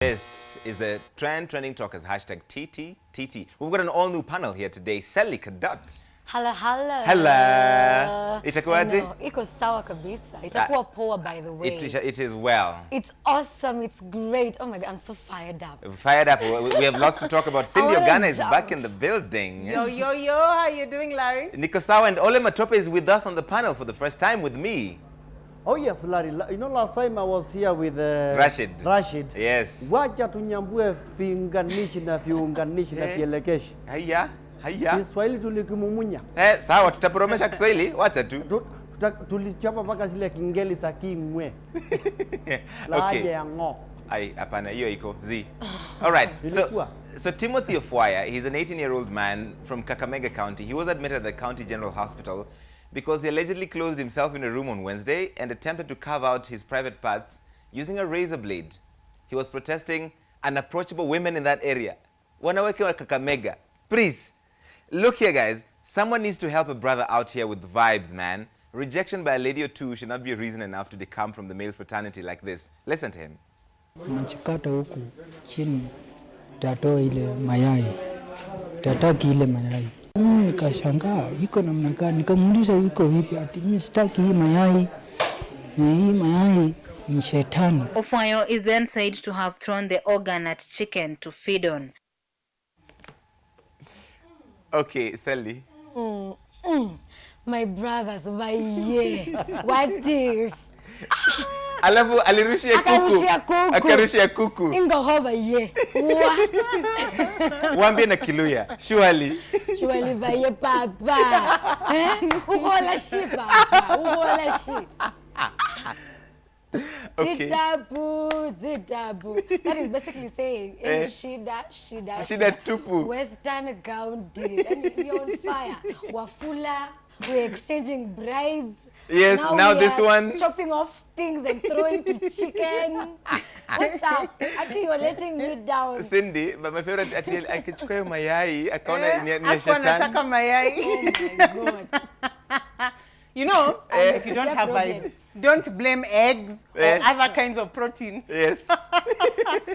This is the trending talkers hashtag TTTT. We've got an all new panel here today. Sally Kadot. Hello. Hello. Itakuwaje? Iko sawa kabisa. Itakuwa poa, by the way. It is well. It's awesome. It's great. Oh my God, I'm so fired up. Fired up. We have lots to talk about. Cindy Ogana is back in the building. Yo. How you doing, Larry? Niko sawa, and Matope is with us on the panel for the first time with me. Oh yes, Larry. You know, last time I was here with Rashid. Yes. Wacha tunyambue viunganishi na vielekeshi. Haya. Kiswahili tulikimumunya. Sawa, tutapromesha Kiswahili. Wacha tu. Tulichapa mpaka zile kingeli za kingwe. Laje ya ngo. Ai, hapana, hiyo iko Z. All right. So Timothy Ofwaya, he's an 18-year-old man from Kakamega County. He was admitted at the County General Hospital because he allegedly closed himself in a room on Wednesday and attempted to carve out his private parts using a razor blade. He was protesting unapproachable women in that area. Wanawake wa Kakamega, please. Look here, guys. Someone needs to help a brother out here with vibes, man. Rejection by a lady or two should not be a reason enough to decamp from the male fraternity like this. Listen to him. Nachikata huku chini tato ile mayai. Tataki ile mayai. Nikashangaa iko namna gani, nikamuuliza iko vipi, ati mimi sitaki hii mayai. Hii mayai ni shetani. Ofwaya is then said to have thrown the Ogana chicken to feed on. Okay, Sally. My brothers, my what is? Alafu alirushia kuku. Akarushia kuku. Ingo hoba ye. Wambie na Kiluya. Surely baye papa. Uhola shi papa. Uhola shi. Okay. Zitabu. That is basically saying Shida tupu. Western County. And you're on fire. Wafula. We're exchanging brides. Yes, now this one. Chopping off things and throwing to chicken. What's up? I think you're letting me down. Cindy, but my favorite actually, akichukua mayai, akaona ni shetani. Nataka mayai. Oh my God. You know, if you don't have vibes, don't blame eggs or other kinds of protein. Yes.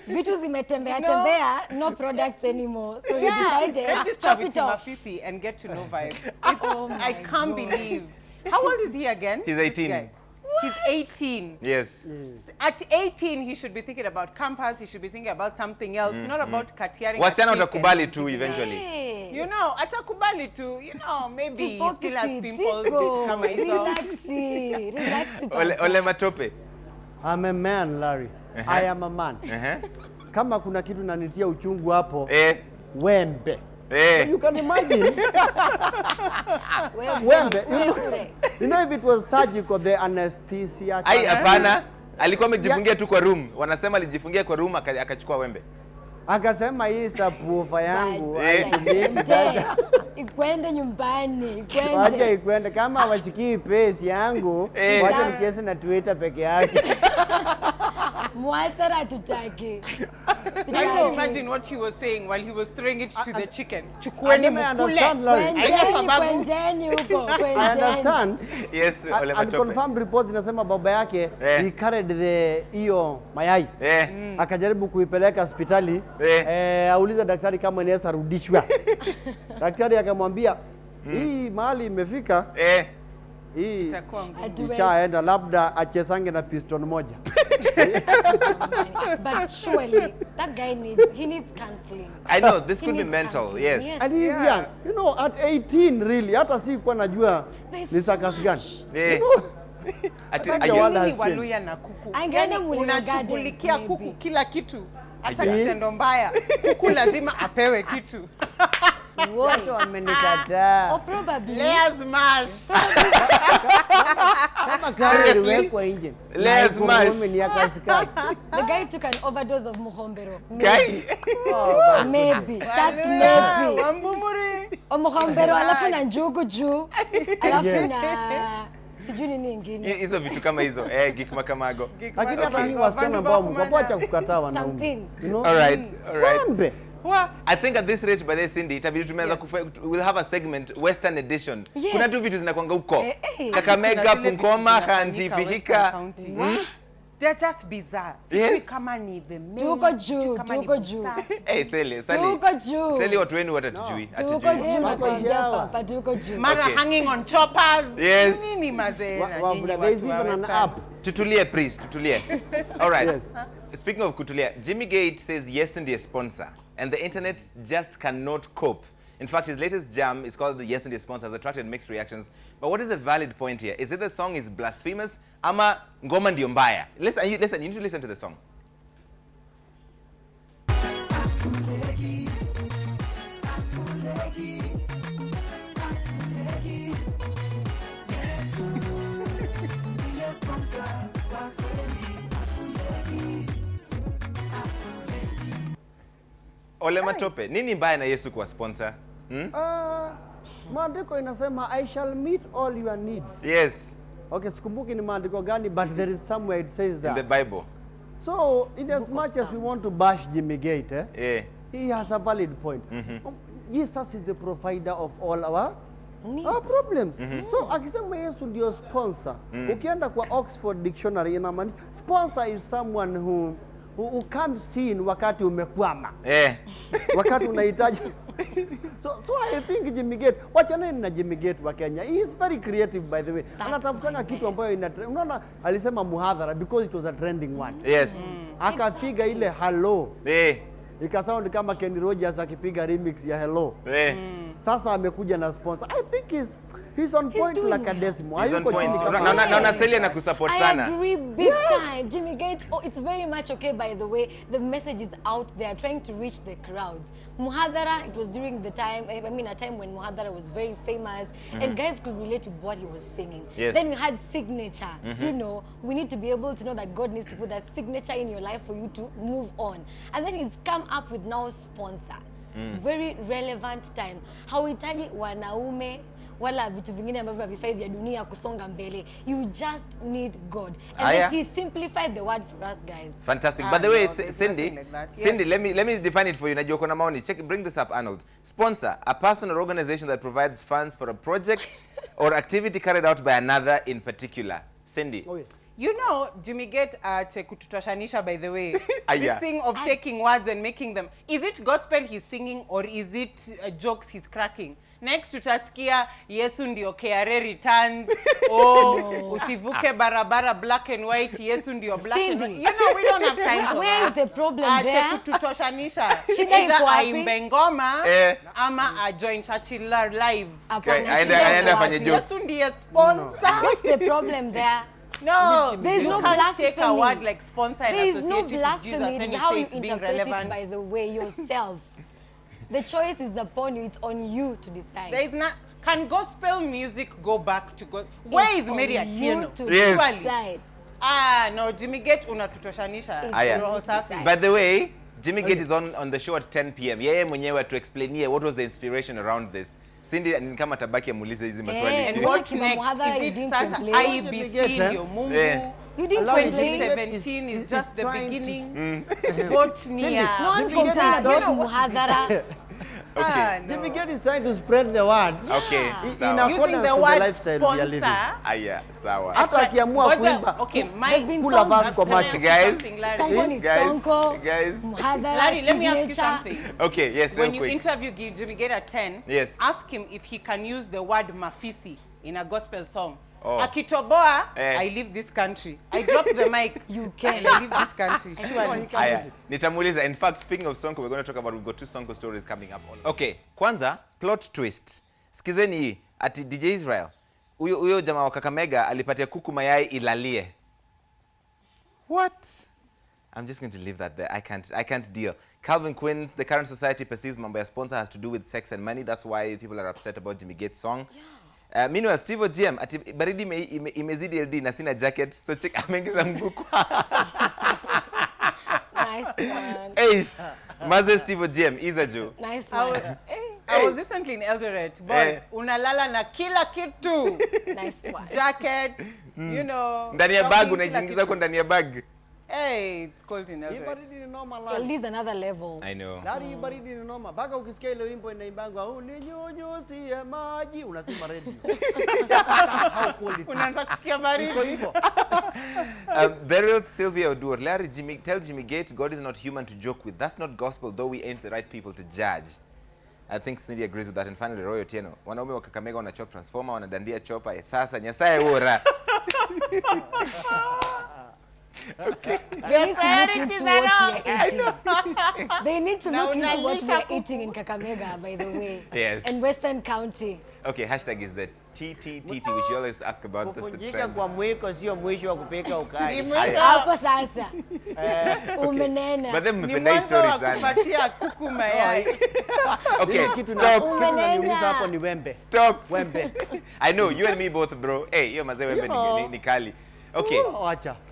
Vitu zimetembea, no products anymore. So you decided just chop chop it off. Timafisi and get to know vibes. I can't believe. How old is he again? He's 18. He's 18. Yes. At 18, he should be thinking about campus. He should be thinking about something else, not about katiari. Wasichana watakubali tu eventually. You know, atakubali tu. You know, maybe he still has pimples. Relax. Ole Matope. I'm a man, Larry. I am a man. Kama kuna kitu nanitia uchungu hapo, wembe. You can imagine. Wembe. You know if it was surgical, the anesthesia. Ai, hapana. Alikuwa amejifungia tu kwa room. Wanasema alijifungia kwa room akachukua wembe. Akasema hii sapufa yangu. Ikwende nyumbani. Wacha ikwende. Kama wachikii pesi yangu, wacha nikiese na Twitter peke yake. Mwatara tutaki. I can imagine what he was saying while he was throwing it to the chicken. Chukueni mkule. Kwenjeni huko. I understand. Yes, Ole Matope. Confirmed reports inasema baba yake he carried hiyo mayai. Akajaribu kuipeleka hospitali. Auliza daktari kama inaweza rudishwa. Daktari akamwambia hii mahali imefika. Hii itaenda labda achesange na piston moja. But surely that guy needs counseling. I know this could be mental. Yes. And he's young. You know, at 18 really, hata si kwa najua ni sakasi gani. Ati Waluya na kuku. Yani unashughulikia kuku kila kitu. Hata kitendo mbaya. Kuku lazima apewe kitu. Wote wamenikataa. Or probably Layers mash. Kama kari wekwa nje. Layers mash. The guy took an overdose of muhombero. Maybe. Just maybe. Wambumuri. Muhombero alafu na njugu juu. Alafu na sijui nini nyingine. Hizo vitu kama hizo. Gikma kamago. Lakini hata ni wasichana ambao mkapoacha kukataa wanaume. All right. Well, I think at this rate by the Cindy, we'll have a segment Western edition. Kuna tu vitu zinakwanga huko. Kakamega, Pungoma, Khanti, Fihika. They're just bizarre. Yes. Kama ni the main. Tuko juu. Hey, Sally. Tuko juu. Sally watu wenu watatujui. Tuko juu nakwambia papa, tuko juu. Mara hanging on choppers. Yes. Nini mazee na nyinyi There is watu even an wa app. Tutulie, please. Tutulie. All right. Yes. Speaking of kutulia, Jimmy Gate says yes and a sponsor, and the internet just cannot cope. In fact, his latest jam is called the Yes and a Sponsor, has attracted mixed reactions. But what is the valid point here? Is it the song is blasphemous, ama ngoma ndio mbaya? Listen, you need to listen to the song. Ole Matope, nini mbaya na Yesu kwa sponsor? Maandiko inasema I shall meet all your needs. Yes. Okay, sikumbuki ni maandiko gani, but there is somewhere it says that. In the Bible. So, in as much as we want to bash Jimmy Gate, he has a valid point. Jesus is the provider of all our problems. So, akisema Yesu ndio sponsor, ukienda kwa Oxford Dictionary inamaanisha sponsor is someone who comes in wakati umekwama. Wakati unahitaji. So I think Jimmy Gate, wachana na Jimmy Gate wa Kenya. He is very creative, by the way. Anatafutanga kitu ambayo unaona alisema muhadhara because it was a trending one. Yes. Akapiga ile hello. Ikasound kama Kenny Rogers akipiga remix ya hello. Sasa amekuja na sponsor. I think he's on point like a decimal. He's on point. Na Sally na kusupport sana. I agree big time. Jimmy Gate, it's very much okay, by the way. The message is out there, trying to reach the crowds. Muhadhara, it was during the time, I mean, a time when Muhadhara was very famous, and guys could relate with what he was singing. Yes. Then we had signature. You know, we need to be able to know that God needs to put that signature in your life for you to move on. And then he's come up with now sponsor. Very relevant time. Hauhitaji wanaume wala vitu vingine ambavyo havifai vya dunia kusonga mbele. You just need God. And then he simplified the word for us, guys. Fantastic. By the way, Cindy, like that. Cindy, let me define it for you. Najua kuna maoni. Bring this up, Arnold. Sponsor, a person or organization that provides funds for a project or activity carried out by another in particular. Cindy. Oh, yes. You know, Jimmy Gate kututoshanisha, by the way. Yeah. This thing of taking words and making them. Is it gospel he's singing or is it jokes he's cracking? Next utasikia Yesu ndio KRA returns. Usivuke barabara black and white. Yesu ndio black and white. You know, we don't have time for Where is the problem there? Kututoshanisha. Shida iko wapi? Aimbe ngoma ama join Churchill live. Aenda fanye jokes. Yesu ndiye sponsor. What's the problem there? No, there's no can't blasphemy. take a word like sponsor and There is associate no it with Jesus blasphemy. and It's you how say you it's being interpret relevant. it, by the way, yourself. The choice is upon you. It's on you to decide. There is not. Can gospel music go back to God? Where is Mary Atieno? Yes. No, Jimmy Gate unatutoshanisha. Roho safi. By the way, Jimmy Gate is on the show at 10 p.m. Yeye mwenyewe to explain what was the inspiration around this. Cindy ni kama tabaki amuulize hizi maswali. And what next? Is it sasa IBC ndio Mungu? You didn't 2017 is just the beginning. Vote nia. No one complained about Muhadhara. Okay. Jimmy Gate is trying to spread the word. Okay. Using the word sponsor. Sawa. Hata akiamua kuimba. Okay, kula basi kwa macho. Guys. Larry, let me ask you something. Okay, yes, when you interview Jimmy Gate at 10, ask him if he can use the word mafisi in a gospel song. Akitoboa, I leave this country. I drop the mic. You can. I leave this country. Surely. Nitamuuliza. In fact, speaking of Sonko, we're going to talk about, we've got 2 Sonko stories coming up. Okay, kwanza, plot twist. Sikizeni hii, ati DJ Israel, huyo jamaa wa Kakamega alipatia kuku mayai ilalie. What? I'm just going to leave that there. I can't deal. Calvin Quinn's, the current society perceives mambo ya sponsor has to do with sex and money. That's why people are upset about Jimmy Gate's song. Meanwhile, Steve GM, ati baridi imezidi LD na sina jacket, so check ameingiza mguu kwa. Nice one. Eish, Maze Steve GM, Iza Joe. Nice one. I was recently in Eldoret. Boys, unalala na kila kitu. Nice one. Jacket, you know. Ndani ya bag unajiingiza kwa ndani ya bag. Hey, it's cold in Hii Eldoret. baridi ni noma At Larry. least another level. I know. Larry, hii baridi ni noma. Mpaka ukisikia ile wimbo inaimbangwa uninyunyuzie maji unasema radio. How cold it is. Unaanza kusikia Iko baridi. hivyo. Beryl Sylvia Odur. Larry, tell Jimmy Gate God is not human to joke with. That's not gospel, though we ain't the right people to judge. I think Cindy agrees with that. And finally, Roy Otieno. Wanaume wa Kakamega wana chop transformer, wanadandia chopa. Sasa nyasaye ura. They need to look into what we are eating. They need to Na look into what we unalisha are eating in Kakamega, by the way. Yes. And Western County. Okay, hashtag is the TTTT, which you always ask about. That's the Kufunjika trend. kwa mwiko sio mwisho wa kupika ukali. Ni mwisho Hapo sasa. Umenena. But then ni mmependa hii mwanzo story wa sana. kupatia kuku mayai. Okay, Kitu stop. unaniuliza hapo ni wembe. Stop. Wembe. I know, you and me both, bro. Hey, hiyo mazee wembe ni kali. Okay.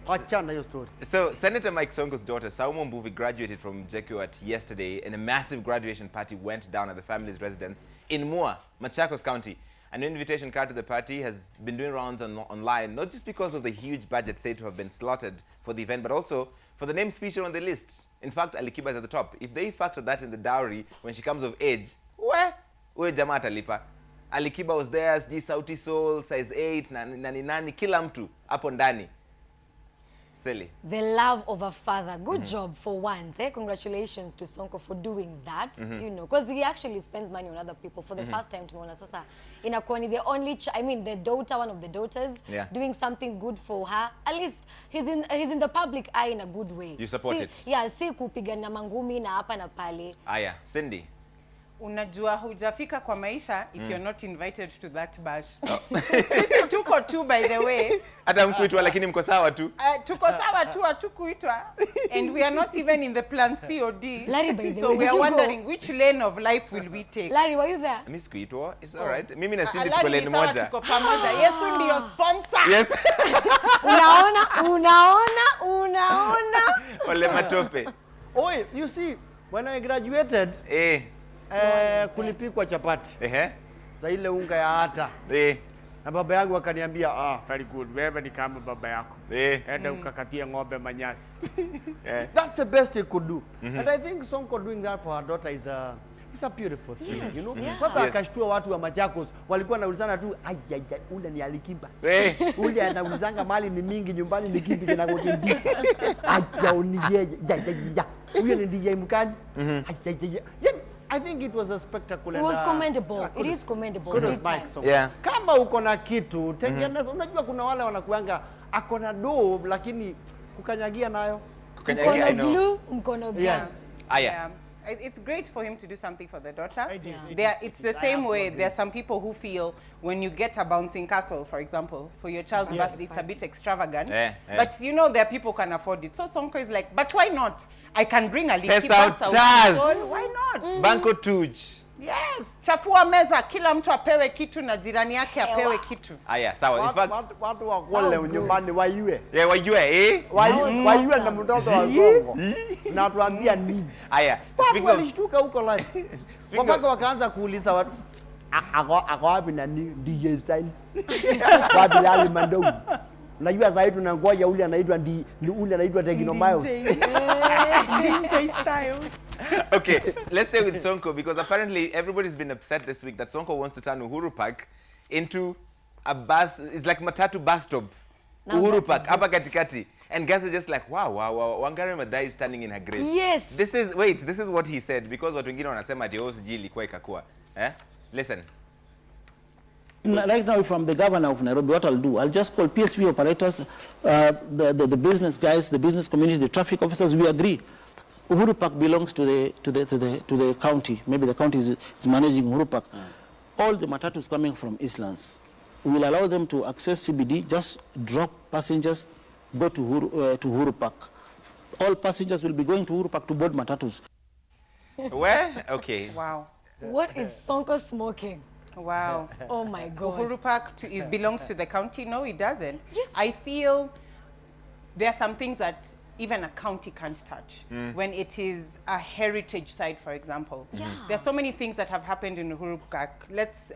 Acha na hiyo story. So, Senator Mike Sonko's daughter, Saumo Mbuvi, graduated from JKUAT yesterday, and a massive graduation party went down at the family's residence in Mua, Machakos County. An invitation card to the party has been doing rounds online, not just because of the huge budget said to have been slotted for the event, but also for the names featured on the list. In fact, Alikiba is at the top. If they factor that in the dowry when she comes of age, we jamaa atalipa. Alikiba was there, sijui Sauti Soul, size 8, nani, kila mtu hapo ndani. Silly. The love of a father. Good job for once. Congratulations to Sonko for doing that. You know, because he actually spends money on other people. For the first time, tumeona sasa inakuwa ni the only, the daughter, one of the daughters, doing something good for her. At least he's in the public eye in a good way. You support it? Yeah, si kupigana mangumi na hapa na pale. Aya, Cindy. Unajua hujafika kwa maisha if you're not invited to that bash. Sisi tuko tu, by the way. Hata mkuitwa lakini mko sawa tu. Tuko sawa tu, hatukuitwa. And we are not even in the plan C or D. Larry, by the so way, we did are you wondering which lane of life will we take. Larry, were you there? Mimi sikuitwa. It's all right. Mimi na Cindy tuko Larry, lane sawa, moja. tuko pamoja. Yesu ndio sponsor. Yes. Unaona. Ole Matope. Oi, you see, when I graduated, kulipikwa chapati. Za ile unga ya hata. Na baba yangu akaniambia, very good, wewe ni kama baba yako. Enda ukakatia ng'ombe manyasi. That's the best he could do. And I think Sonko doing that for her daughter is a beautiful thing, you know. Kwanza akashtua watu wa Machakos walikuwa naulizana tu, ule ni Alikiba. Ule anaulizanga mali ni mingi nyumbani ni kipi kinakokimbia. Unijeye. Huyo ni DJ mkali. I think it was a spectacle. It was commendable. It is commendable. Kama uko na kitu, tengeneza. Unajua kuna wale wanakuanga ako na do lakini kukanyagia nayo. Kukanyagia, I know. Mkono glue. Yes. It's great for him to do something for the daughter. It's the same way. There are some people who feel when you get a bouncing castle, for example, for your child's birthday, it's a bit extravagant. But you know there are people who can afford it. So Sonko is like, but why not? I can bring a Likiba. Why not? Banco Tuj. Yes, chafua meza, kila mtu apewe kitu na jirani yake apewe kitu. Aya, sawa. In fact, watu wa kule nyumbani waiwe. Waiwe, Waiwe na mtoto wa Sonko. Na tuambia nini? Aya, speaking of walishtuka huko live. Mpaka wakaanza kuuliza watu ako wapi na DJ Styles? Wapi Larry Madowo? Unajua sasa hivi tunangoja ule anaitwa Tekno Miles. DJ Styles. Okay, let's stay with Sonko because apparently everybody's been upset this week that Sonko wants to turn Uhuru Park into a bus. It's like Matatu bus stop. Uhuru Park, hapa katikati. And guys are just like, wow, Wangari Maathai is standing in her grave. Yes. This is what he said because watu wengine wanasema ati OCG ilikuwa ikakua. Listen. Right now, from the governor of Nairobi, what I'll do, I'll just call PSV operators, the business guys, the business community, the traffic officers. We agree. Uhuru Park belongs to the county. Maybe the county is managing Uhuru Park. All the matatus coming from Eastlands, we will allow them to access CBD. Just drop passengers, go to Uhuru Park. All passengers will be going to Uhuru Park to board matatus. Where? Okay. Wow. What is Sonko smoking? Wow. Oh my God. Uhuru Park belongs to the county. No, it doesn't. Yes. I feel there are some things that even a county can't touch. When it is a heritage site, for example. There are so many things that have happened in Uhuru Park. Let's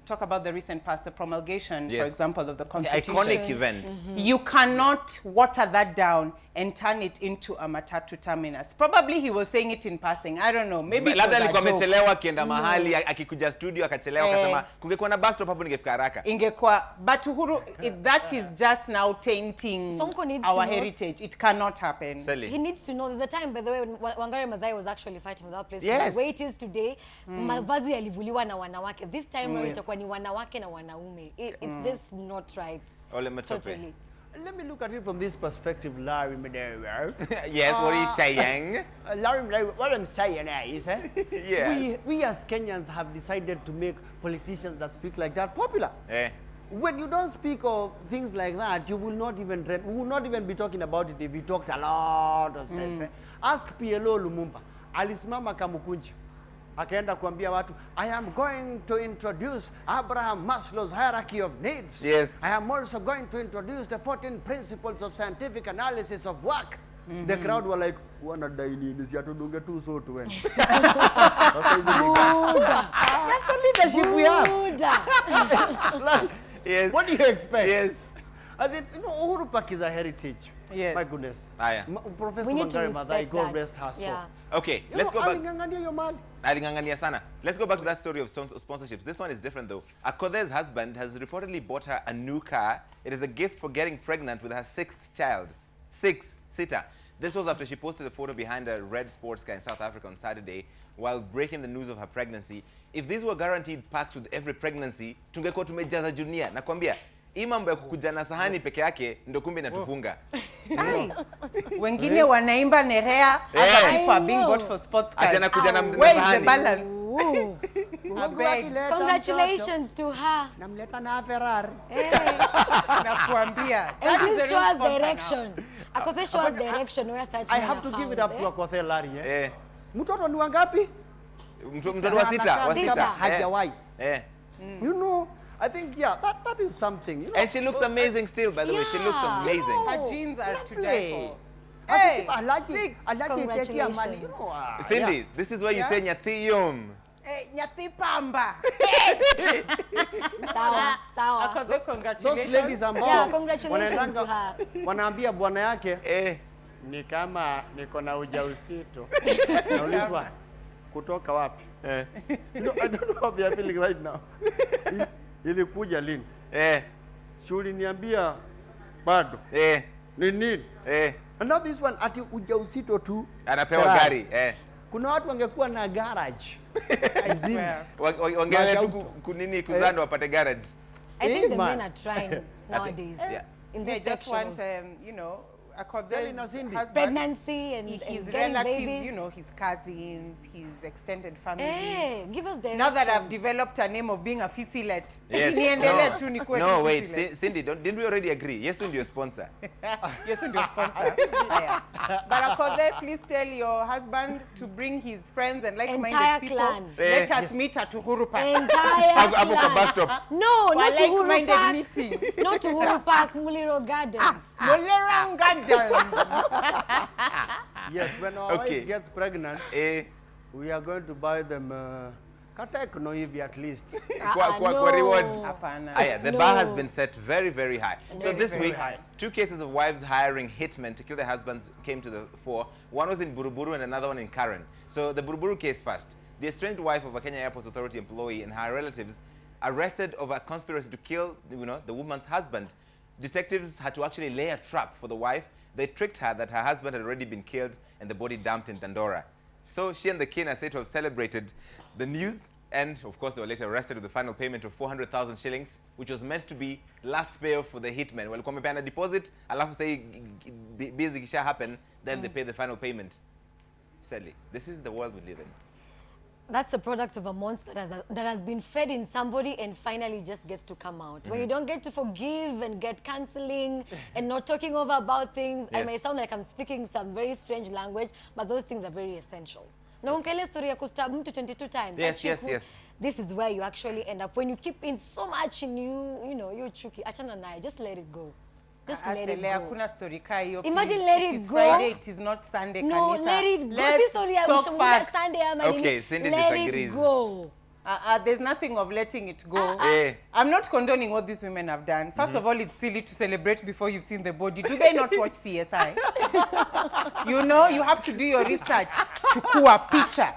talk about the recent past, the promulgation, for example, of the Constitution. Iconic event. You cannot water that down and turn it into a matatu terminus. Probably he was saying it in passing. I don't know. Maybe it was labda a alikuwa joke. amechelewa akienda mahali akikuja studio akachelewa akasema kungekuwa na bus stop hapo ningefika haraka. Ingekuwa, but Uhuru, that is just now tainting Sonko needs our to heritage. It cannot happen. Sally. He needs to know. There's a time, by the way, when Wangari Maathai was actually fighting for that place. Yes. The way it is today, mavazi yalivuliwa na wanawake. This time around itakuwa ni wanawake na wanaume. It's just not right. Ole Matope. Totally. Let me look at it from this perspective, Larry Madowo. Yes, what are you saying? Larry Madowo, what I'm saying is, Yes. we as Kenyans have decided to make politicians that speak like that popular. When you don't speak of things like that, you will not even we will not even be talking about it if you talked a lot of sense. Ask PLO Lumumba. Alisimama Kamukunji. Akaenda kuambia watu, I am going to introduce Abraham Maslow's hierarchy of needs. Yes. I am also going to introduce the 14 principles of scientific analysis of work. The crowd were like, wanadai nini? Si atudunge tu so tu wende. That's the leadership we have. Yes. What do you expect? Yes. I think, you know, Uhuru Park is a heritage. Yes. My goodness. Yeah. Professor We need to Wangari Maathai, respect God that. rest her soul. Yeah. Okay, You let's know, go back. alingangania hiyo mali. Alingangania sana. Let's go back to that story of sponsorships. This one is different though. Akothe's husband has reportedly bought her a new car. It is a gift for getting pregnant with her 6th child. 6-seater. This was after she posted a photo behind a red sports car in South Africa on Saturday while breaking the news of her pregnancy. If these were guaranteed packs with every pregnancy, tungekuwa tumejaza dunia. Nakwambia, hii mambo ya kukuja na sahani peke yake ndio kumbe inatufunga. Wengine wanaimba nerea, other people are being bought for sports cars. Atena kuja na Where is the sahani. balance? Congratulations to her. Namleta na Ferrari. Nakuambia. And That is please the show real us sponsor direction. Akothe show us direction where such I men have are to give found, it up to Akothe Larry. Mtoto ni wangapi? Mtoto wa sita. Sita. Hajawahi. You know, I think, yeah, that is something. You know, and she looks amazing still, by the way. She looks amazing. Her jeans are to die for. Hey, Congratulations. You know, Cindy, yeah. this is where you say Nyathiyom. Nyathipamba. Sawa, sawa. Akothe, congratulations. Those ladies ambao Yeah, congratulations wanaendanga- to her. wanaambia bwana yake ni kama niko na ujauzito. Naulizwa kutoka wapi? You know, I don't know how they are feeling right now. Ilikuja lini? Si uliniambia bado. Ni nini? And now this one ati ujauzito tu. Anapewa gari. Kuna watu wangekuwa na garage. Wangeenda tu kunini kuzando wapate garage. I think the men are trying nowadays. Yeah. In They this just section want, of you know, Akothe's husband, pregnancy and his getting relatives, babies. you know, his cousins, his extended family. Hey, give us directions. Now that I've developed a name of being a fisilet, Yes. niendelee tu nikuwe tu No, wait, fisilet. Cindy, didn't we already agree? Yes, you're your sponsor. Yes, and your sponsor. Yeah. But Akothe, please tell your husband to bring his friends and Entire like-minded people. clan. Let us meet at Uhuru Park. Entire Hapo kwa bus clan. stop. No, For not to Uhuru like-minded Park. meeting. Not to Uhuru Park, Muliro Gardens. Mullerang Gardens. Yes, when our Okay. wife gets pregnant, we are going to buy them katekno hivi at least. Kwa reward. Hapana. The bar has been set very, very high. So this very week, high. 2 cases of wives hiring hitmen to kill their husbands came to the fore. One was in Buruburu and another one in Karen. So the Buruburu case first. The estranged wife of a Kenya Airports Authority employee and her relatives arrested over a conspiracy to kill, the woman's husband. Detectives had to actually lay a trap for the wife. They tricked her that her husband had already been killed and the body dumped in Dandora. So she and the kin are said to have celebrated the news, and of course they were later arrested with the final payment of 400,000 shillings, which was meant to be last payoff for the hitmen. Well, wamepeana deposit, alafu say busy kisha happen, then they pay the final payment. Sadly, this is the world we live in. That's a product of a monster that has been fed in somebody and finally just gets to come out. When you don't get to forgive and get cancelling and not talking over about things, I may sound like I'm speaking some very strange language, but those things are very essential. Na unkele story ya kustab mtu 22 times. Yes. This is where you actually end up. When you keep in so much in you know, you're chuki. Achana naye, just let it go. Just let it go. Hakuna story ka hiyo. Imagine please. let It it is go. Friday, it is not Sunday, No, kanisa. let it go. Let's This story ya talk Mshamuga facts. Sunday ama nini. Okay, Cindy let disagrees. it go. There's nothing of letting it go. I'm not condoning what these women have done. First of all, it's silly to celebrate before you've seen the body. Do they not watch CSI? You know, you have to do your research. Chukua picture.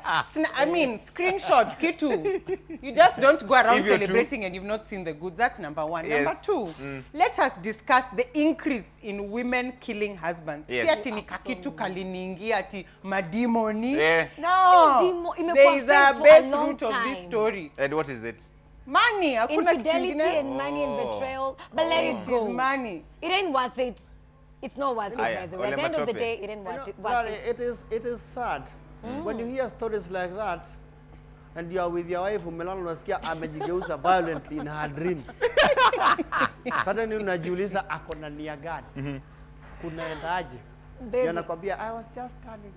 I mean, screenshot, kitu. You just don't go around celebrating and you've not seen the goods. That's number one. Yes. Number two, let us discuss the increase in women killing husbands. Yes. Si ati ni kakitu kaliningi ati madimoni. Yeah. No, there is a base root of this story. And what is it? Money. Infidelity and money and betrayal. But let it go. It is money. It ain't worth it. It's not worth it, by the way. At the end of the day, it ain't worth it. It is sad. When you hear stories like that, and you are with your wife, umelala unasikia amejigeuza violently in her dreams. Suddenly unajiuliza ako na nia gani? Kunaendaje? Yanakwambia I was just turning.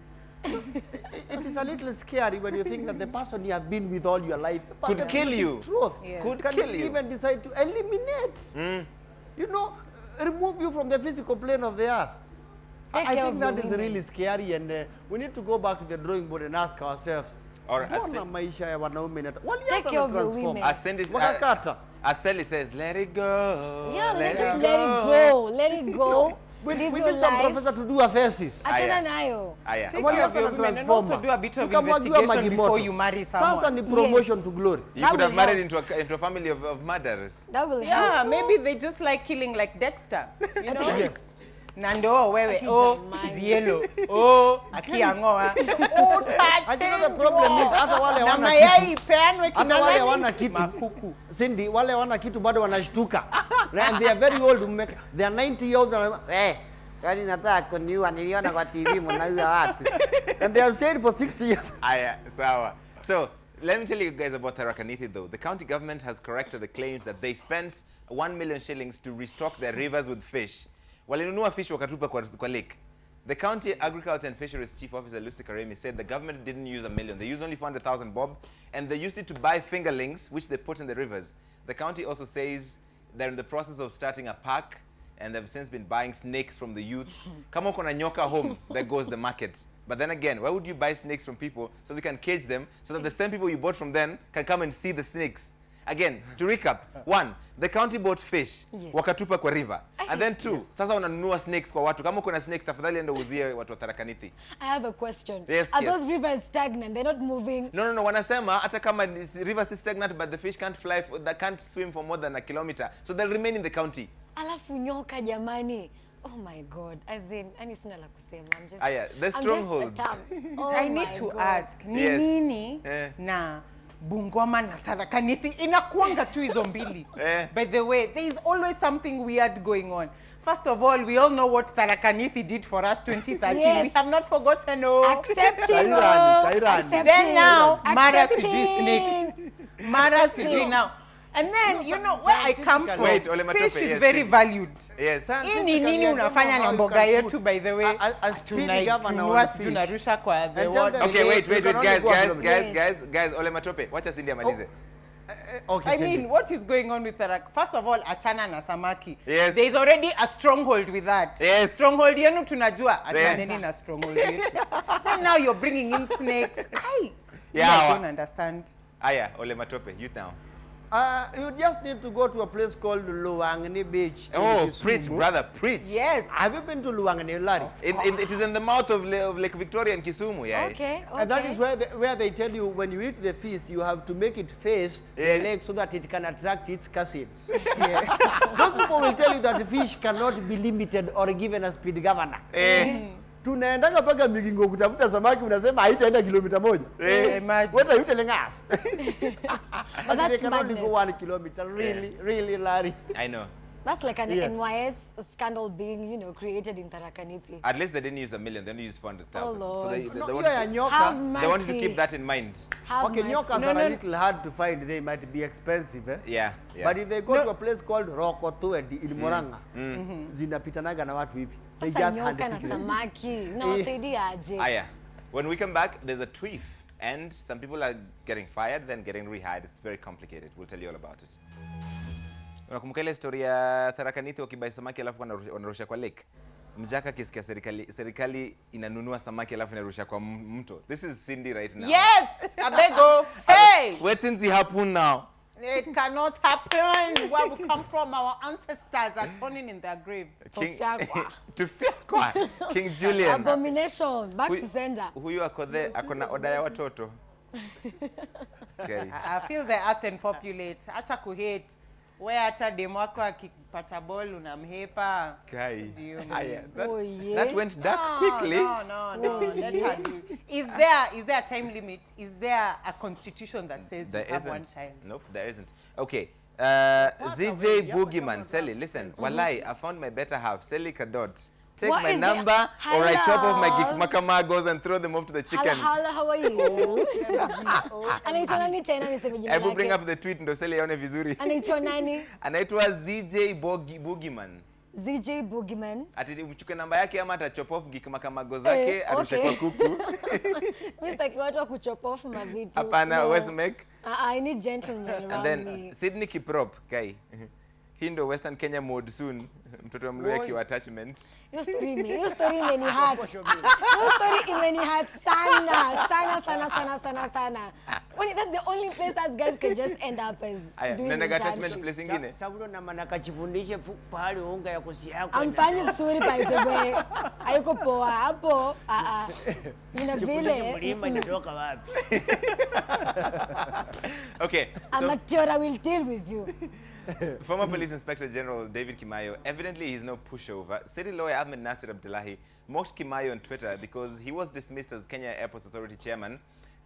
It is a little scary when you think that the person you have been with all your life could kill you. Truth. Yeah. Could Can kill you. Even decide to eliminate. You know, remove you from the physical plane of the earth. Take I care think of that your is women. really scary, and we need to go back to the drawing board and ask ourselves. Or Mbona maisha ya wanaume Take care of your women. as Sally says, let it go. Yeah, let it go. Let it go. We Live need your some life. professor to do a thesis. Achana nayo. Take care of your women and also do a bit of investigation before you marry someone. Sasa ni promotion to glory. You could have married into a family of murderers. That will Yeah, help. maybe they just like killing like Dexter. You know? Yes. Nando, wewe, Aki oh, jamani. is yellow. Oh, akiangoa. Oh, I think the problem is hata wale na wana mayai kitu. peanwe kina Hata wale nani? wana kitu. Makuku. Cindy, wale wana kitu bado wanashtuka. And they are very old. They are 90 years old. Kani nataka kuniua niliona kwa TV mnaua watu. And they have stayed for 60 years. Sawa. So, let me tell you guys about Tharaka Nithi though. The county government has corrected the claims that they spent 1 million shillings to restock their rivers with fish. Walinunua fish wakatupa kwa lake. The county agriculture and fisheries chief officer Lucy Karemi said the government didn't use $1 million. They used only 400,000 bob, and they used it to buy fingerlings, which they put in the rivers. The county also says they're in the process of starting a park, and they've since been buying snakes from the youth. Kama uko na nyoka home, there goes the market. But then again, why would you buy snakes from people so they can cage them, so that the same people you bought from them can come and see the snakes? Again, to recap, 1, the county bought fish, wakatupa kwa river. And then 2, sasa unanunua snakes kwa watu. Kama uko na snakes, tafadhali enda uzie watu wa Tharaka Nithi. I have a question. Yes, Are yes. those rivers stagnant? They're not moving? No, wanasema hata kama rivers is stagnant, but the fish can't fly, they can't swim for more than a kilometer. So they'll remain in the county. Alafu nyoka jamani. Oh my God. As in, ani sina la kusema. I'm just the strongholds. I need to ask, ni nini na Bungoma na Tharaka Nithi inakuanga tu hizo mbili? By the way, there is always something weird going on. First of all, we all know what Tharaka Nithi did for us 2013. Yes. We have not forgotten. Accepting. Accepting. Then now, Mara Accepting. sijui snakes. Mara sijui now. And then, you know, where I come from, Wait, Ole Matope, fish is yes, very yes. valued. Yes. Ini nini unafanya na mboga yetu, by the way? Tunua sijui narusha kwa the world. Okay, wait, guys, Ole Matope, wacha Cindy amalize. Okay, I mean, what is going on with Tharaka? First of all, achana na samaki. Yes. There is already a stronghold with that. Yes. Stronghold yenu tunajua, achaneni na stronghold yetu. Then now you're bringing in snakes. I don't understand. Ole Matope, you now. You just need to go to a place called Luangni Beach. Oh, preach, brother, preach. Yes. Have you been to Luangni, Larry? It is in the mouth of Lake Victoria and Kisumu, yeah. Okay. And that is where they tell you when you eat the fish, you have to make it face the lake so that it can attract its cousins. Those people will tell you that the fish cannot be limited or given a speed governor. Tunaendaga paka Migingo kutafuta samaki, unasema haitaenda kilomita 1. Imagine. What are you telling us? But that's they can only madness. go 1 kilometer. Really, Larry. I know. That's like an NYS scandal being, you know, created in Tharaka Nithi. At least they didn't use $1 million, they only used 400,000. Oh, Lord. So they Have mercy. they wanted to keep that in mind. Have Okay, mercy. nyokas are a little hard to find. They might be expensive, eh? Yeah. But if they go to a place called Rokotuedi in Murang'a, zinapitanaga na watu hivi. They Sasa just hand nyoka na it to them. samaki. Nawasaidia aje? When we come back, there's a tweet, and some people are getting fired, then getting rehired. It's very complicated. We'll tell you all about it. Unakumbuka ile story ya Tharaka Nithi wakibai samaki alafu wanarusha kwa lake? Mjaka kisikia serikali inanunua samaki alafu inarusha kwa mto. This is Cindy right now. Yes, Abego. Hey. Hey! Where things happen now? It cannot happen. Where we come from, our ancestors are turning in their grave. Tufiakwa. King Julian. Abomination. Back to sender. Huyu akona oda ya watoto. Okay. I feel the earth and populate. Acha kuhate. Where hata demo wako akipata ball unamhepa. Kai. That that went dark quickly. No. Let her do. Is there a time limit? Is there a constitution that says you have one child? Nope, there isn't. Okay. ZJ Boogeyman, Sally, listen. Walai, I found my better half. Sally Kadot. Take What my is number, or I chop off my gikmakamagos and throw them off to the chicken. Hello, how are you? Anaitwa nani tena niseme jina I will lake? bring up the tweet ndo Sally aone vizuri. Anaitwa nani? Anaitwa ZJ Boogeyman. ZJ Boogeyman. Ati uchukue namba yake ama ata chop off gikmakamagos zake arushe kwa kuku. Mr. Kiwatu wa kuchop off mavitu. Hapana, West make. I need gentlemen around And then me. Sydney Kiprop, Kai. Hii ndo Western Kenya mode soon. Mtoto mluya kiwa attachment. Hiyo story imeni hurt. Hiyo story imeni hurt sana. When that's the only place that guys can just end up as doing Nenda attachment internship. place ingine. Sababu na manaka chifundishe pahali unga ya kusiako. Amfanye vizuri by the way. Hayuko poa hapo. Nina vile. Mlima nitoka wapi? Okay. Amateur will deal with you. Former Police Inspector General David Kimayo, evidently he's no pushover. City lawyer Ahmed Nasir Abdullahi mocked Kimayo on Twitter because he was dismissed as Kenya Airports Authority chairman.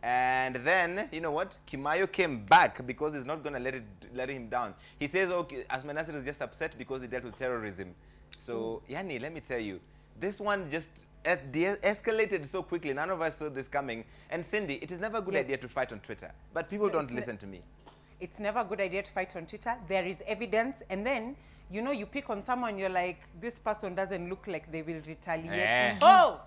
And then, you know what? Kimayo came back because he's not going to let him down. He says, okay, Ahmed Nasir is just upset because he dealt with terrorism. So, Yani, let me tell you, this one just escalated so quickly. None of us saw this coming. And Cindy, it is never a good idea to fight on Twitter. But people don't listen to me. It's never a good idea to fight on Twitter. There is evidence, and then you know you pick on someone. You're like, this person doesn't look like they will retaliate. Oh,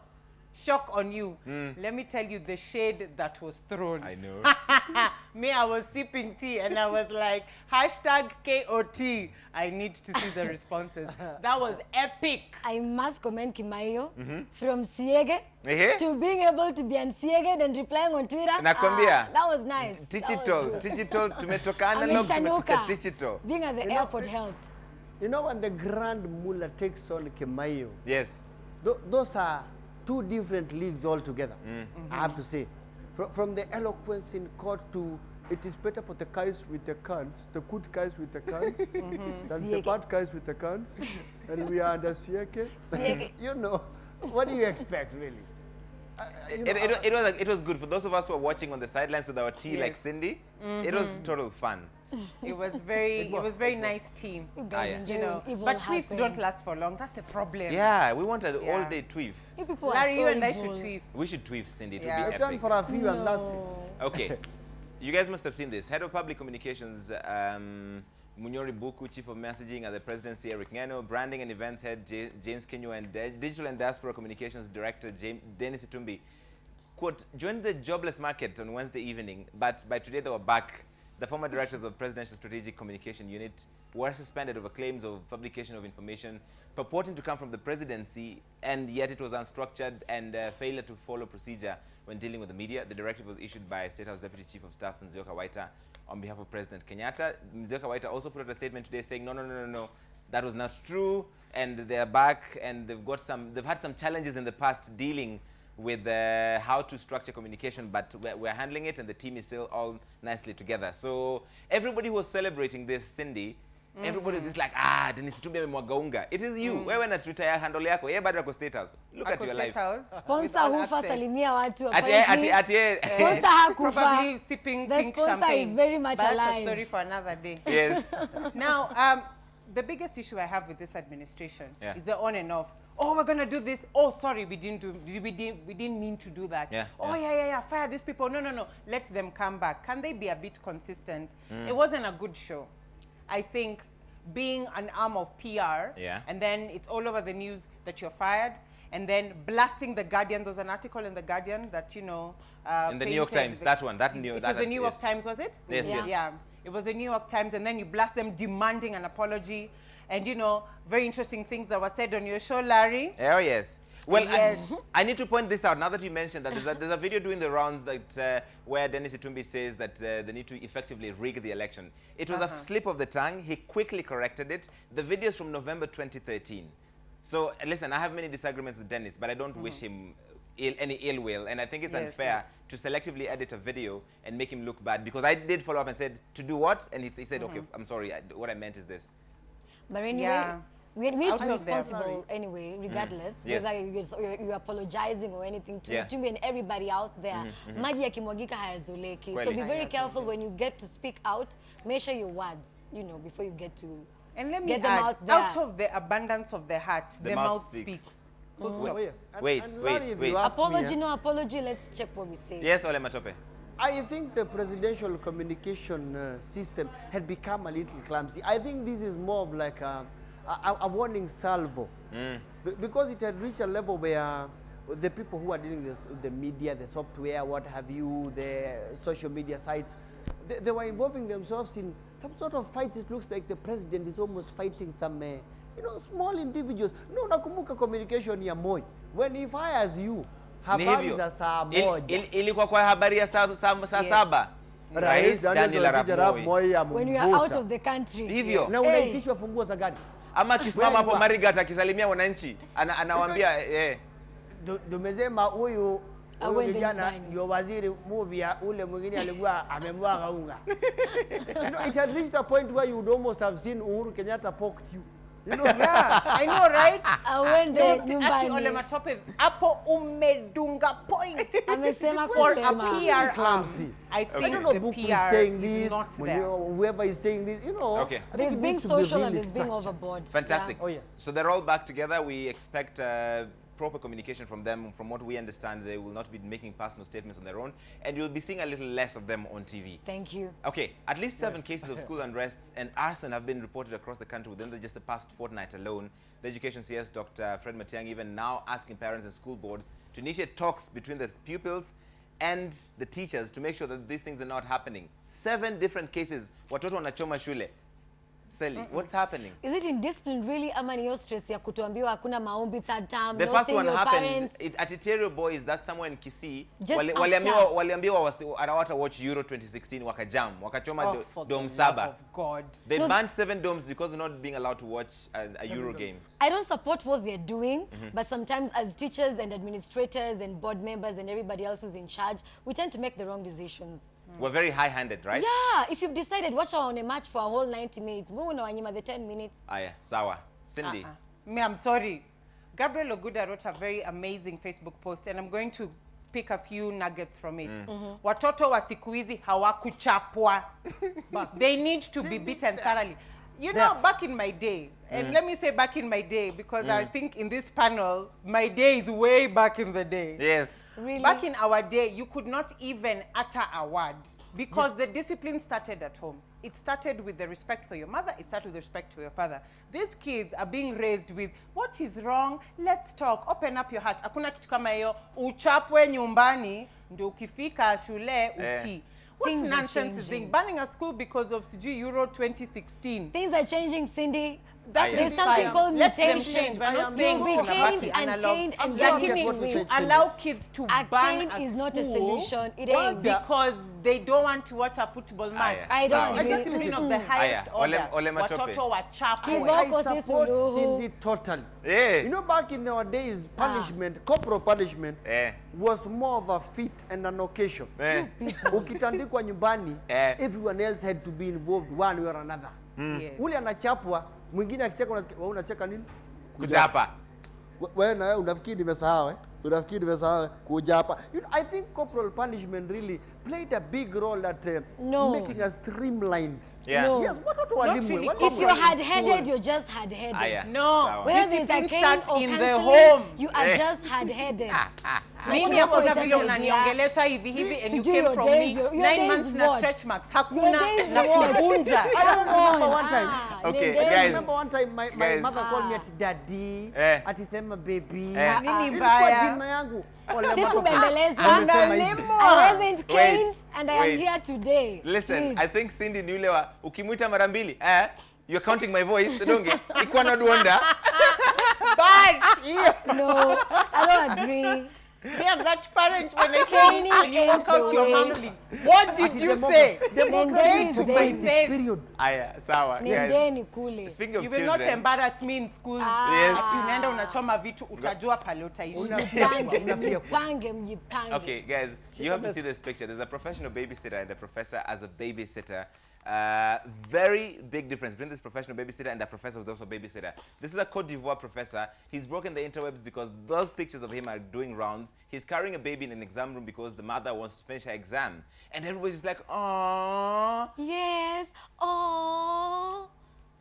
shock on you. Let me tell you the shade that was thrown. I know. Me, I was sipping tea, and I was like, #KOT. I need to see the responses. That was epic. I must commend Kimayo from Siege to being able to be unsieged and replying on Twitter. Nakwambia. That was nice. Digital, tumetoka analog, tumekuja digital. Being at the airport helped. You know when the Grand Mullah takes on Kimayo? Yes. Those are two different leagues altogether, I have to say. From the eloquence in court to it is better for the guys with the guns, the good guys with the guns, than the bad guys with the guns. And we are under Sieke. You know, what do you expect, really? It was good for those of us who are watching on the sidelines with our tea like Cindy. It was total fun. It was very nice team. You guys enjoy when evil but tweets happens. don't last for long. That's the problem. Yeah, we wanted all-day tweef. You people Larry, are you so and I evil. should tweet. We should tweef, Cindy. It would Yeah. be Return epic. for a few and that's it. Okay. You guys must have seen this. Head of Public Communications, Munyori Buku, Chief of Messaging at the Presidency, Eric Ngeno, Branding and Events Head, James Kenyo, and Digital and Diaspora Communications Director, Dennis Itumbi, quote, joined the jobless market on Wednesday evening, but by today they were back. The former directors of Presidential Strategic Communication Unit were suspended over claims of publication of information purporting to come from the presidency, and yet it was unstructured and failure to follow procedure when dealing with the media. The directive was issued by State House Deputy Chief of Staff Nzioka Waita on behalf of President Kenyatta. Nzioka Waita also put out a statement today saying, no, that was not true, and they're back, and they've had some challenges in the past dealing with how to structure communication, but we're handling it, and the team is still all nicely together. So everybody who was celebrating this, Cindy, everybody is just like, Dennis Itumbi amemwaga unga. It is you. Wewe na Twitter ya handle yako. Yeye bado ako State House. Look at your life. Sponsor hufa salimia watu. Sponsor hakufa. Probably sipping the pink champagne. The sponsor is very much That's alive. That's a story for another day. Yes. Now, the biggest issue I have with this administration is the on and off. Oh, we're gonna do this. Oh, sorry, we didn't mean to do that. Yeah, oh, yeah. Fire these people. No. Let them come back. Can they be a bit consistent? It wasn't a good show. I think being an arm of PR, and then it's all over the news that you're fired, and then blasting the Guardian. There was an article in the Guardian that, you know, in the New York Times, it was the New York Times, was it? Yes. Yeah. It was the New York Times, and then you blast them demanding an apology. And, you know, very interesting things that were said on your show, Larry. Oh, yes. Well, Yes. I need to point this out now that you mentioned that there's a video doing the rounds that where Dennis Itumbi says that they need to effectively rig the election. It was a slip of the tongue. He quickly corrected it. The video is from November 2013. So listen, I have many disagreements with Dennis, but I don't wish him any ill will, and I think it's unfair to selectively edit a video and make him look bad, because I did follow up and said, to do what? And he said, okay, I'm sorry, what I meant is this. But anyway, we need to be responsible anyway, regardless, Yes. whether you're apologizing or anything to Itumbi and everybody out there. Maji yakimwagika hayazoleki. So be very careful when you get to speak out. Measure your words, you know, before you get to And let me get them add, out there. out of the abundance of the heart, the mouth speaks. Full stop. Wait. Apology, no apology, let's check what we say. Yes, Ole Matope. I think the presidential communication system had become a little clumsy. I think this is more of like a warning salvo. Because it had reached a level where the people who are dealing with the media, the software, what have you, the social media sites, they were involving themselves in some sort of fight. It looks like the president is almost fighting some, you know, small individuals. No, nakumbuka communication ya Moi. When he fires you, habari za saa moja. Ilikuwa kwa habari ya saa saba. Rais Daniel Arap Moi. When you are out of the country. Hivyo. Na unaitishwa funguo za gari. Ama kisimama hapo Marigat akisalimia wananchi, anawaambia Tumesema huyu kijana ndio waziri movia, ule mwingine alikuwa amemwaga unga. You know, it had reached a point where you would almost have seen Uhuru Kenyatta poked you. You know? Yeah, I know, right? Awende nyumbani. Ole Matope, hapo umedunga point. Amesema For a kusema. PR clumsy. I think I don't know the who is PR saying is this, not there. whoever is saying this, you know. Okay. I think There's it being needs to be social and really there's being structured. overboard. fantastic. Yeah. Oh, yes. So they're all back together. We expect proper communication from them. From what we understand, they will not be making personal statements on their own, and you'll be seeing a little less of them on TV. Thank you. Okay, at least 7 cases of school unrests and arson have been reported across the country within just the past fortnight alone. The Education CS, Dr. Fred Matiang'i, even now asking parents and school boards to initiate talks between the pupils and the teachers to make sure that these things are not happening. 7 different cases. Watoto wanachoma shule. Sally, what's happening? Is it indiscipline really, ama ni stress ya kutuambiwa hakuna maombi third term, The no first seeing one your happened parents? at Iterio Boys, that's somewhere in Kisii. Just Waliambiwa anawata watch Euro 2016 wakajam, wakachoma For dome the saba. love of God. They banned 7 domes because they're not being allowed to watch a Euro game. I don't support what they're doing, but sometimes as teachers and administrators and board members and everybody else who's in charge, we tend to make the wrong decisions. We're very high-handed, right? Yeah, if you've decided watch on a match for a whole 90 minutes, mbona unawanyima the 10 minutes? Aya, sawa. Cindy. Me, I'm sorry. Gabriel Oguda wrote a very amazing Facebook post, and I'm going to pick a few nuggets from it. Watoto wa siku hizi hawakuchapwa. They need to be beaten thoroughly. You know, back in my day, and let me say back in my day, because I think in this panel, my day is way back in the day. Yes. Really? Back in our day, you could not even utter a word because the discipline started at home. It started with the respect for your mother. It started with the respect for your father. These kids are being raised with, what is wrong? Let's talk. Open up your heart. Hakuna kitu kama hiyo. Uchapwe nyumbani, ndio ukifika shule utii. What Things are nonsense is being changing. banning a school because of Euro 2016? Things are changing, Cindy. That There's is something fine. called Let them mutation. change. We're not You'll saying be tunabaki caned and analog. caned and Lakini get used to it. to allow kids to A ban cane a is not a school solution. It ain't. because they don't want to watch a football match. I don't A agree. discipline of the highest Ole order. Matope. Watoto wachapwe. Kiboko I si support suluhu. Cindy totally. Yeah. You know, back in our days, punishment, corporal punishment, Yeah. was more of a feat and an occasion. Yeah. Ukitandikwa nyumbani, everyone else had to be involved one way or another. Yes. Ule anachapwa, mwingine akicheka unasikia, wewe unacheka nini? Kujapa. Wewe na wewe unafikiri nimesahau unafikiri nimesahau kuja hapa. You know, I think corporal punishment really played a big role at making us streamlined. Yeah. No. Yes, watoto walimwe. really. If you're hard-headed, you're just hard-headed. Aya. No. Sawa. Whether there's a Discipline cane starts or in the counseling, home. you are just hard-headed. Mimi hakuna vile unaniongelesha hivi hivi and you Sijui came your from days, me your 9 days months na what? stretch marks. Your Hakuna days na what? kuvunja. I remember one time. Okay, Nendeni. I guys. remember one time my Guys. mother called me at daddy, atisema baby. Nini Ilikuwa mbaya? jina yangu. Ole Matope. Sikubembelezwa. Amesema hivi. I wasn't caned Wait, and I am wait. here today. Listen, Please. I think Cindy ni ule wa ukimwita mara mbili, you're counting my voice, donge. Ikuwa na duonda. But you No, I don't agree. have that parent when they Kenny came and you walk ain't out, the you're way. mumbling. What did you say? Nendeni To my zenu. face. Period. Aya, sawa. Nendeni kule. Speaking of You will not children, embarrass me in school. Yes. Ati unaenda unachoma vitu utajua pale utaishi. Mjipange. okay, guys, you have to see this picture. There's a professional babysitter and a professor as a babysitter. Very big difference between this professional babysitter and the professor who's also a babysitter. This is a Cote d'Ivoire professor. He's broken the interwebs because those pictures of him are doing rounds. He's carrying a baby in an exam room because the mother wants to finish her exam. And everybody's like, aww. Yes. Oh.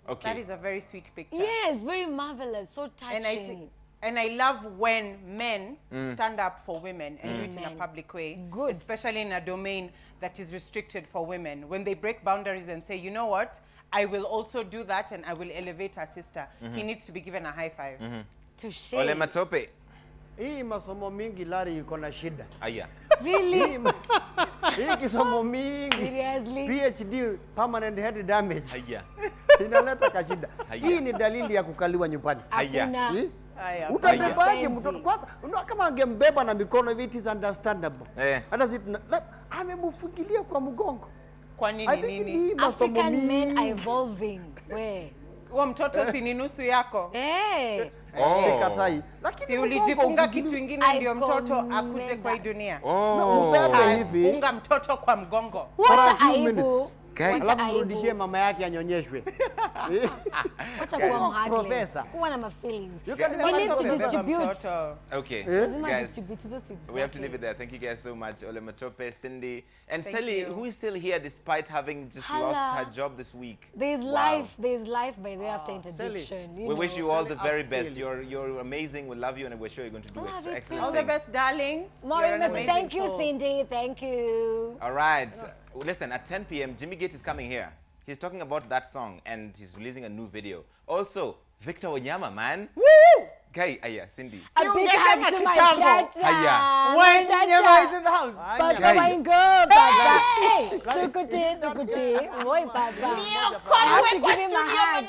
Okay. That is a very sweet picture. Yes, very marvelous. So touching. And I love when men stand up for women and do it in a Amen. public way, Good. especially in a domain that is restricted for women. When they break boundaries and say, you know what, I will also do that and I will elevate our sister. He needs to be given a high five. Touche. Ole Matope. Hii masomo mingi Larry iko na shida. Aya. Really? Hii kisomo mingi. Seriously? PhD, permanent head damage. Aya. Inaleta kashida. Haya. Hii ni dalili ya kukaliwa nyumbani. Aya. Hakuna. Hii? Aya. Utabebaje Mapenzi. mtoto kwanza? Unaona kama angembeba na mikono hivi, it is understandable. Hata si amemfungilia kwa mgongo. Kwa I nini think nini? hii masomo African men are mingi. evolving. Where? Huo mtoto si ni nusu yako. Hey. Katai. Lakini Si mgongo ulijifunga ufungiliwe. kitu ingine I ndio mtoto commend akuje kwa hii that. dunia. Ubebe hivi. Funga mtoto kwa mgongo. For a Wacha few aibu. minutes. Guys. Wacha Alafu mrudishie aibu. mama yake anyonyeshwe. Wacha kuwa Professor. mheartless. Kuwa na mafeelings. You can He needs to Beba distribute. mtoto. Okay, Lazima guys. distribute hizo seeds We have to zake. leave it there. Thank you guys so much, Ole Matope, Cindy, and Thank Sally, you. who is still here despite having just lost Hala. her job this week. There's Wow. life. There's life by the way after interdiction. We wish you all the Sally, very best. absolutely. You're amazing. We love you, and we're sure you're going to do Love you excellent too. All the things. best, darling. Maureen, You're an amazing thank you, soul. Cindy. Thank you. All right. Listen, at 10 p.m., Jimmy Gates is coming here. He's talking about that song, and he's releasing a new video. Also, Victor Wanyama, man. Woo! Guy, Cindy. A big ungeke hug to my kitambo. data. Haya. When My Nyama data. is in the house. Papa Guy. Waingo, Papa. Hey, Sukuti. Boy, Papa. I have to give him a hug.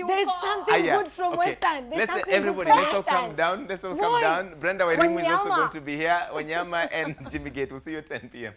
There's something Aya, good from okay. Western. There's Let's something everybody, good from let's all Western. calm down. Let's all calm Boy, down. Brenda Wairimu is also Wanyama. going to be here. Wanyama and Jimmy Gate. We'll see you at 10 p.m.